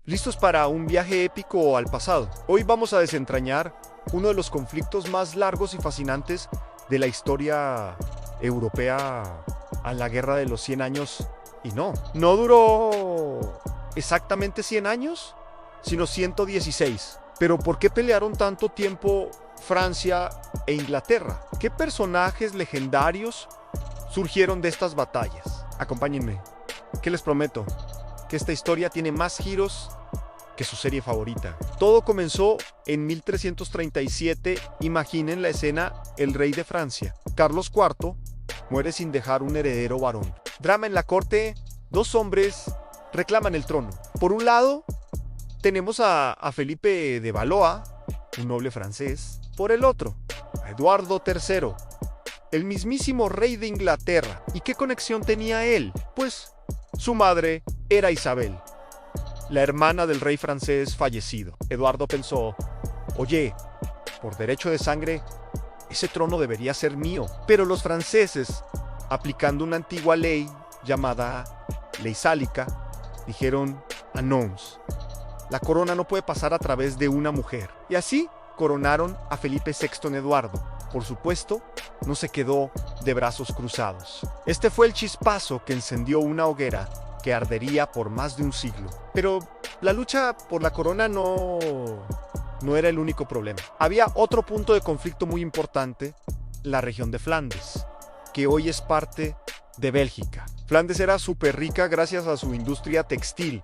¿Listos para un viaje épico al pasado? Hoy vamos a desentrañar uno de los conflictos más largos y fascinantes de la historia europea, a la Guerra de los 100 años. Y no duró exactamente 100 años, sino 116. Pero ¿por qué pelearon tanto tiempo Francia e Inglaterra? ¿Qué personajes legendarios surgieron de estas batallas? Acompáñenme, que les prometo que esta historia tiene más giros que su serie favorita. Todo comenzó en 1337. Imaginen la escena: el rey de Francia, Carlos IV, muere sin dejar un heredero varón. Drama en la corte: dos hombres reclaman el trono. Por un lado, tenemos a Felipe de Valois, un noble francés. Por el otro, a Eduardo III, el mismísimo rey de Inglaterra. ¿Y qué conexión tenía él? Pues su madre era Isabel, la hermana del rey francés fallecido. Eduardo pensó: oye, por derecho de sangre, ese trono debería ser mío. Pero los franceses, aplicando una antigua ley llamada Ley Sálica, dijeron: annons, la corona no puede pasar a través de una mujer. Y así coronaron a Felipe VI en Eduardo. Por supuesto, no se quedó de brazos cruzados. Este fue el chispazo que encendió una hoguera que ardería por más de un siglo. Pero la lucha por la corona no era el único problema. Había otro punto de conflicto muy importante: la región de Flandes, que hoy es parte de Bélgica. Flandes era súper rica gracias a su industria textil,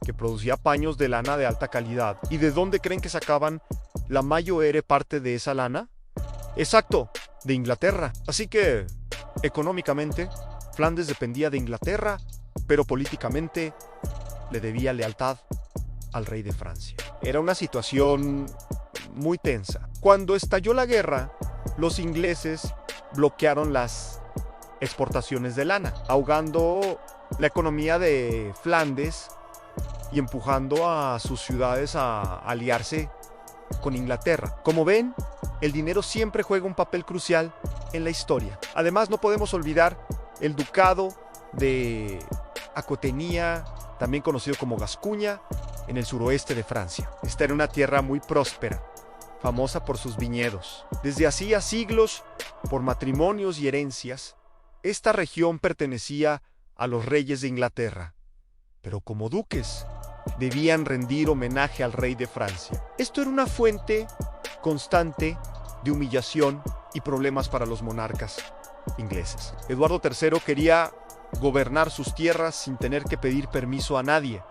que producía paños de lana de alta calidad. ¿Y de dónde creen que sacaban la mayor parte de esa lana? Exacto, de Inglaterra. Así que, económicamente, Flandes dependía de Inglaterra, pero políticamente le debía lealtad al rey de Francia. Era una situación muy tensa. Cuando estalló la guerra, los ingleses bloquearon las exportaciones de lana, ahogando la economía de Flandes y empujando a sus ciudades a aliarse con Inglaterra. Como ven, el dinero siempre juega un papel crucial en la historia. Además, no podemos olvidar el ducado de Aquitania, también conocido como Gascuña, en el suroeste de Francia. Esta era una tierra muy próspera, famosa por sus viñedos. Desde hacía siglos, por matrimonios y herencias, esta región pertenecía a los reyes de Inglaterra, pero como duques debían rendir homenaje al rey de Francia. Esto era una fuente constante de humillación y problemas para los monarcas ingleses. Eduardo III quería gobernar sus tierras sin tener que pedir permiso a nadie,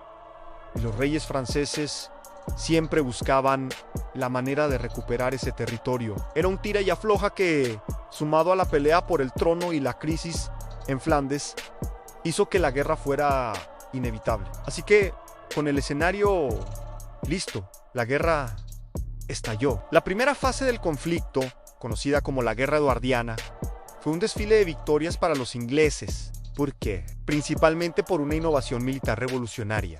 y los reyes franceses siempre buscaban la manera de recuperar ese territorio. Era un tira y afloja que, sumado a la pelea por el trono y la crisis en Flandes, hizo que la guerra fuera inevitable. Así que, con el escenario listo, la guerra estalló. La primera fase del conflicto, conocida como la Guerra Eduardiana, fue un desfile de victorias para los ingleses. ¿Por qué? Principalmente por una innovación militar revolucionaria: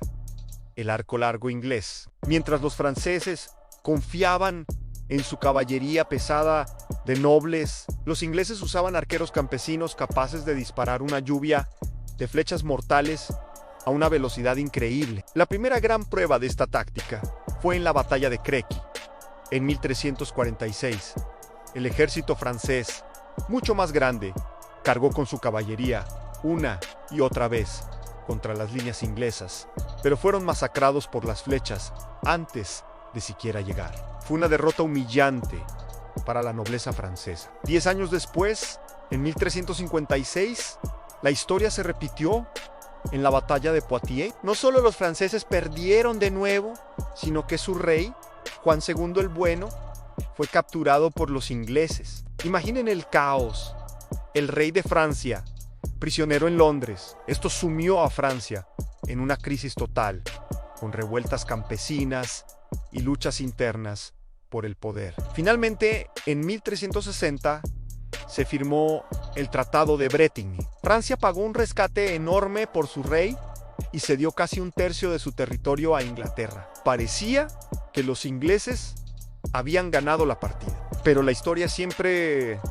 el arco largo inglés. Mientras los franceses confiaban en su caballería pesada de nobles, los ingleses usaban arqueros campesinos capaces de disparar una lluvia de flechas mortales a una velocidad increíble. La primera gran prueba de esta táctica fue en la batalla de Crequi, en 1346. El ejército francés, mucho más grande, cargó con su caballería una y otra vez contra las líneas inglesas, pero fueron masacrados por las flechas antes de siquiera llegar. Fue una derrota humillante para la nobleza francesa. 10 años después, en 1356, la historia se repitió en la batalla de Poitiers. No solo los franceses perdieron de nuevo, sino que su rey, Juan II el Bueno, fue capturado por los ingleses. Imaginen el caos. El rey de Francia, prisionero en Londres. Esto sumió a Francia en una crisis total, con revueltas campesinas y luchas internas por el poder. Finalmente, en 1360, se firmó el Tratado de Bretigny. Francia pagó un rescate enorme por su rey y cedió casi un tercio de su territorio a Inglaterra. Parecía que los ingleses habían ganado la partida, pero la historia siempre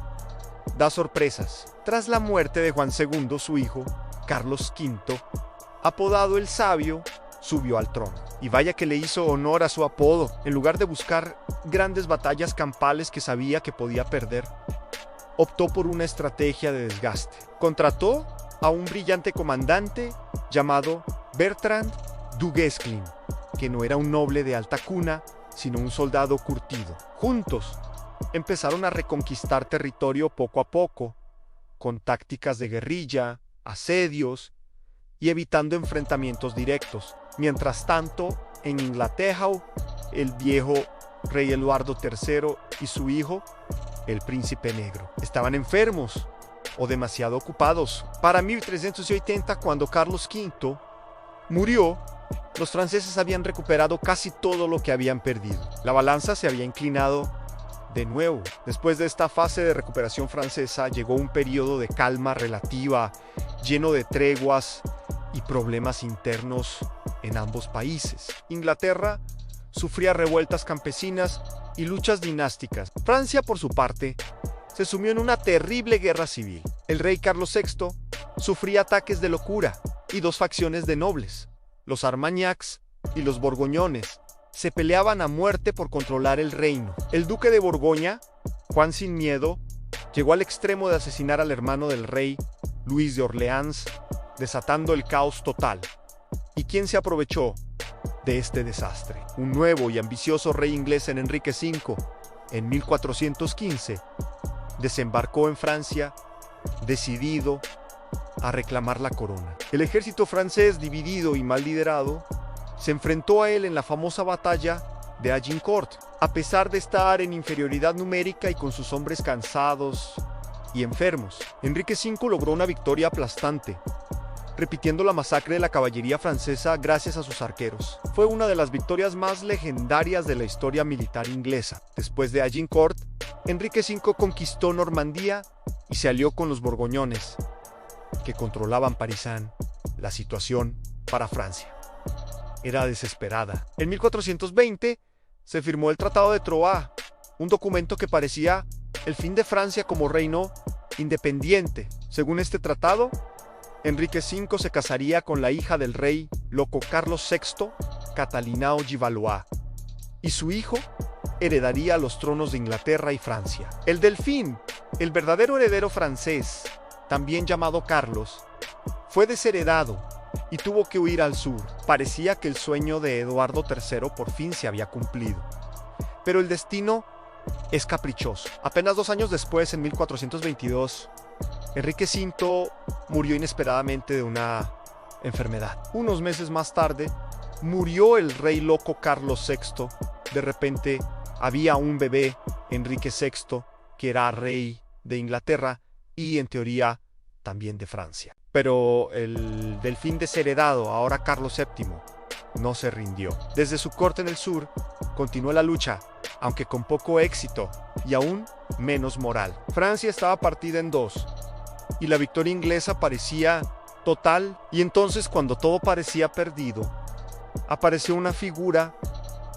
da sorpresas. Tras la muerte de Juan II, su hijo, Carlos V, apodado el Sabio, subió al trono. Y vaya que le hizo honor a su apodo. En lugar de buscar grandes batallas campales que sabía que podía perder, optó por una estrategia de desgaste. Contrató a un brillante comandante llamado Bertrand du Guesclin, que no era un noble de alta cuna, sino un soldado curtido. Juntos empezaron a reconquistar territorio poco a poco, con tácticas de guerrilla, asedios y evitando enfrentamientos directos. Mientras tanto, en Inglaterra, el viejo rey Eduardo III y su hijo, el príncipe negro, estaban enfermos o demasiado ocupados. Para 1380, cuando Carlos V murió, los franceses habían recuperado casi todo lo que habían perdido. La balanza se había inclinado de nuevo. Después de esta fase de recuperación francesa, llegó un periodo de calma relativa, lleno de treguas y problemas internos en ambos países. Inglaterra sufría revueltas campesinas y luchas dinásticas. Francia, por su parte, se sumió en una terrible guerra civil. El rey Carlos VI sufría ataques de locura y dos facciones de nobles, los Armagnacs y los Borgoñones, se peleaban a muerte por controlar el reino. El duque de Borgoña, Juan sin Miedo, llegó al extremo de asesinar al hermano del rey, Luis de Orleans, desatando el caos total. ¿Y quién se aprovechó de este desastre? Un nuevo y ambicioso rey inglés, en Enrique V, en 1415, desembarcó en Francia, decidido a reclamar la corona. El ejército francés, dividido y mal liderado, se enfrentó a él en la famosa batalla de Agincourt. A pesar de estar en inferioridad numérica y con sus hombres cansados y enfermos, Enrique V logró una victoria aplastante, repitiendo la masacre de la caballería francesa gracias a sus arqueros. Fue una de las victorias más legendarias de la historia militar inglesa. Después de Agincourt, Enrique V conquistó Normandía y se alió con los borgoñones, que controlaban Parisán. La situación para Francia era desesperada. En 1420 se firmó el Tratado de Troyes, un documento que parecía el fin de Francia como reino independiente. Según este tratado, Enrique V se casaría con la hija del rey loco Carlos VI, Catalinao de Valois, y su hijo heredaría los tronos de Inglaterra y Francia. El Delfín, el verdadero heredero francés, también llamado Carlos, fue desheredado y tuvo que huir al sur. Parecía que el sueño de Eduardo III por fin se había cumplido. Pero el destino es caprichoso. Apenas 2 años después, en 1422, Enrique V murió inesperadamente de una enfermedad. Unos meses más tarde, murió el rey loco Carlos VI. De repente, había un bebé, Enrique VI, que era rey de Inglaterra y, en teoría, también de Francia. Pero el Delfín desheredado, ahora Carlos VII, no se rindió. Desde su corte en el sur, continuó la lucha, aunque con poco éxito y aún menos moral. Francia estaba partida en dos, y la victoria inglesa parecía total. Y entonces, cuando todo parecía perdido, apareció una figura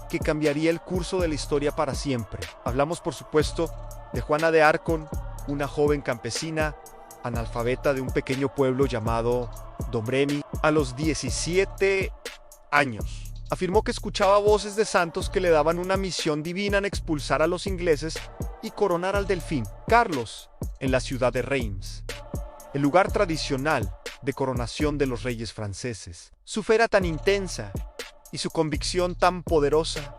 que cambiaría el curso de la historia para siempre. Hablamos, por supuesto, de Juana de Arcon, una joven campesina analfabeta de un pequeño pueblo llamado Domremy. A los 17 años, afirmó que escuchaba voces de santos que le daban una misión divina en expulsar a los ingleses y coronar al Delfín, Carlos, en la ciudad de Reims, el lugar tradicional de coronación de los reyes franceses. Su fe era tan intensa y su convicción tan poderosa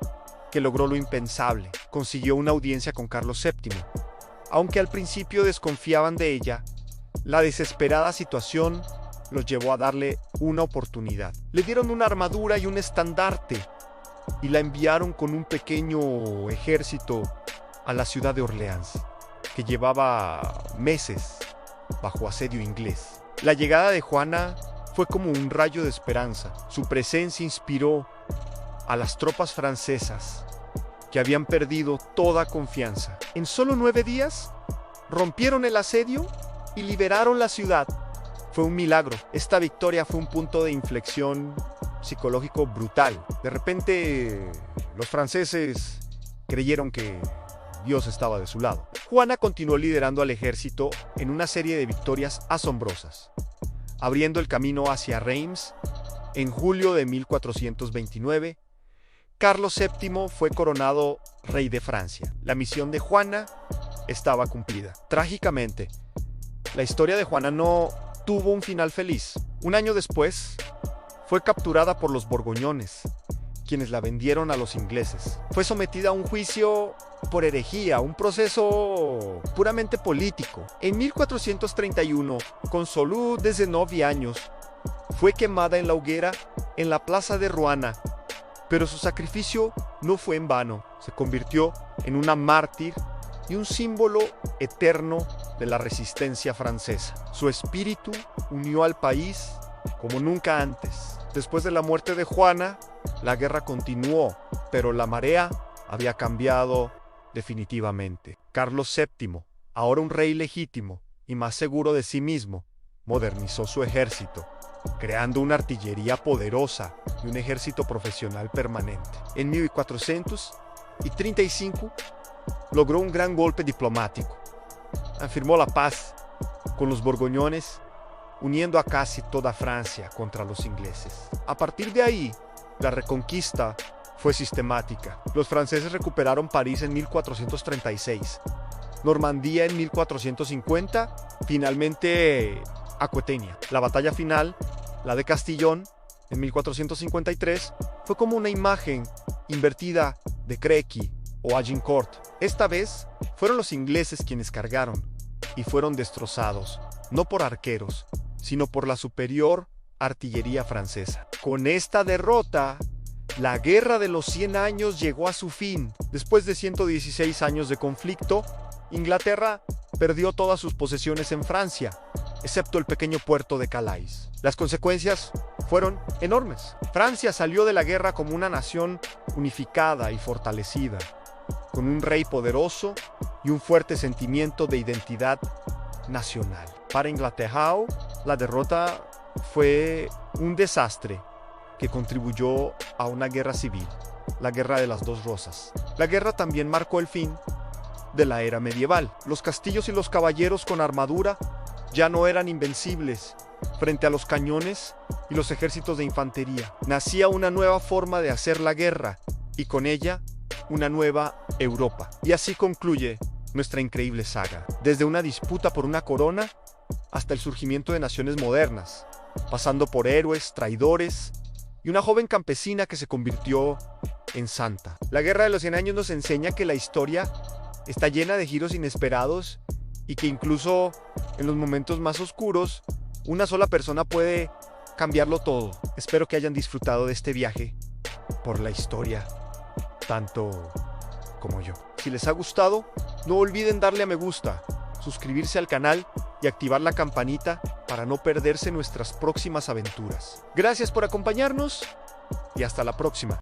que logró lo impensable. Consiguió una audiencia con Carlos VII. Aunque al principio desconfiaban de ella, la desesperada situación los llevó a darle una oportunidad. Le dieron una armadura y un estandarte y la enviaron con un pequeño ejército a la ciudad de Orleans, que llevaba meses bajo asedio inglés. La llegada de Juana fue como un rayo de esperanza. Su presencia inspiró a las tropas francesas, que habían perdido toda confianza. En solo 9 días, rompieron el asedio y liberaron la ciudad. Fue un milagro. Esta victoria fue un punto de inflexión psicológico brutal. De repente, los franceses creyeron que Dios estaba de su lado. Juana continuó liderando al ejército en una serie de victorias asombrosas, abriendo el camino hacia Reims En julio de 1429, Carlos VII fue coronado rey de Francia. La misión de Juana estaba cumplida. Trágicamente, la historia de Juana no tuvo un final feliz. Un año después, fue capturada por los borgoñones, quienes la vendieron a los ingleses. Fue sometida a un juicio por herejía, un proceso puramente político. En 1431, con solo 19 años, fue quemada en la hoguera en la plaza de Rouen, pero su sacrificio no fue en vano. Se convirtió en una mártir y un símbolo eterno de la resistencia francesa. Su espíritu unió al país como nunca antes. Después de la muerte de Juana, la guerra continuó, pero la marea había cambiado definitivamente. Carlos VII, ahora un rey legítimo y más seguro de sí mismo, modernizó su ejército, creando una artillería poderosa y un ejército profesional permanente. En 1435 logró un gran golpe diplomático. Afirmó la paz con los borgoñones, uniendo a casi toda Francia contra los ingleses. A partir de ahí, la reconquista fue sistemática. Los franceses recuperaron París en 1436, Normandía en 1450, finalmente Aquitania. La batalla final, la de Castillón, en 1453, fue como una imagen invertida de Crequi o Agincourt. Esta vez fueron los ingleses quienes cargaron y fueron destrozados, no por arqueros, sino por la superior artillería francesa. Con esta derrota, la Guerra de los 100 años llegó a su fin. Después de 116 años de conflicto, Inglaterra perdió todas sus posesiones en Francia, excepto el pequeño puerto de Calais. Las consecuencias fueron enormes. Francia salió de la guerra como una nación unificada y fortalecida, con un rey poderoso y un fuerte sentimiento de identidad nacional. Para Inglaterra, la derrota fue un desastre que contribuyó a una guerra civil, la Guerra de las Dos Rosas. La guerra también marcó el fin de la era medieval. Los castillos y los caballeros con armadura ya no eran invencibles frente a los cañones y los ejércitos de infantería. Nacía una nueva forma de hacer la guerra y con ella una nueva Europa. Y así concluye nuestra increíble saga, desde una disputa por una corona hasta el surgimiento de naciones modernas, pasando por héroes, traidores y una joven campesina que se convirtió en santa. La Guerra de los 100 años nos enseña que la historia está llena de giros inesperados y que incluso en los momentos más oscuros, una sola persona puede cambiarlo todo. Espero que hayan disfrutado de este viaje por la historia, tanto como yo. Si les ha gustado, no olviden darle a me gusta, suscribirse al canal y activar la campanita para no perderse nuestras próximas aventuras. Gracias por acompañarnos y hasta la próxima.